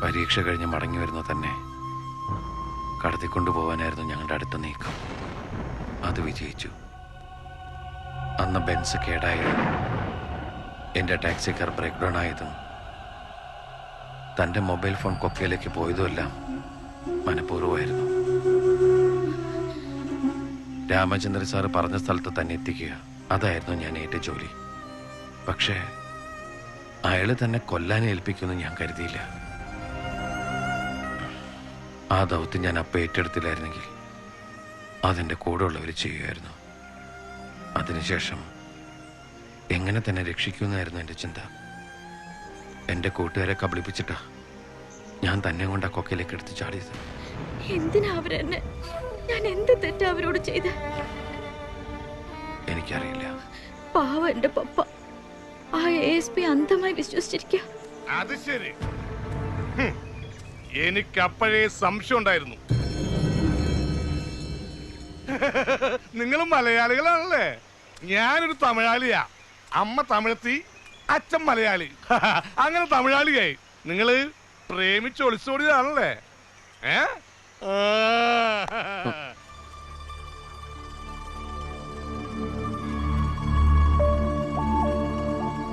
പരീക്ഷ കഴിഞ്ഞ് മടങ്ങി വരുന്ന തന്നെ കടത്തിക്കൊണ്ടുപോകാനായിരുന്നു ഞങ്ങളുടെ അടുത്ത നീക്കം. അത് വിജയിച്ചു. അന്ന് ബെൻസ് കേടായതും എൻ്റെ ടാക്സി കാർ ബ്രേക്ക് ഡൗൺ ആയതും തൻ്റെ മൊബൈൽ ഫോൺ കൊക്കയിലേക്ക് പോയതുമെല്ലാം മനഃപൂർവ്വമായിരുന്നു. രാമചന്ദ്രൻ സാറ് പറഞ്ഞ സ്ഥലത്ത് തന്നെ എത്തിക്കുക, അതായിരുന്നു ഞാൻ ഏറ്റ ജോലി. പക്ഷേ അയാൾ തന്നെ കൊല്ലാൻ ഏൽപ്പിക്കുമെന്ന് ഞാൻ കരുതിയില്ല. ആ ദൗത്യം ഞാൻ അപ്പം ഏറ്റെടുത്തില്ലായിരുന്നെങ്കിൽ അതെൻ്റെ കൂടെ ഉള്ളവർ ചെയ്യുമായിരുന്നു. അതിനുശേഷം എങ്ങനെ തന്നെ രക്ഷിക്കുമെന്നായിരുന്നു എൻ്റെ ചിന്ത. എൻ്റെ കൂട്ടുകാരെ കബളിപ്പിച്ചിട്ടാ ഞാൻ തന്നെ കൊണ്ട് ആ കൊക്കയിലേക്ക് എടുത്ത് ചാടിയത്. എന്തിനാ അവരെന്നെ? ഞാൻ എന്ത് തെറ്റാ അവരോട് ചെയ്ത്? എനിക്കറിയില്ല. പാവ എന്റെ പപ്പ ആ ASP അന്ധമായി വിശ്വസിച്ചിരിക്കുക. അത് ശരി. എനിക്കപ്പോഴേ സംശയം ഉണ്ടായിരുന്നു. നിങ്ങൾ മലയാളികളാണല്ലേ? ഞാനൊരു തമിഴാളിയാ. അമ്മ തമിഴത്തി, അച്ഛൻ മലയാളി. അങ്ങനെ തമിഴാളിയായി. നിങ്ങള് പ്രേമിച്ച് ഒളിച്ചോടിയതാണല്ലേ?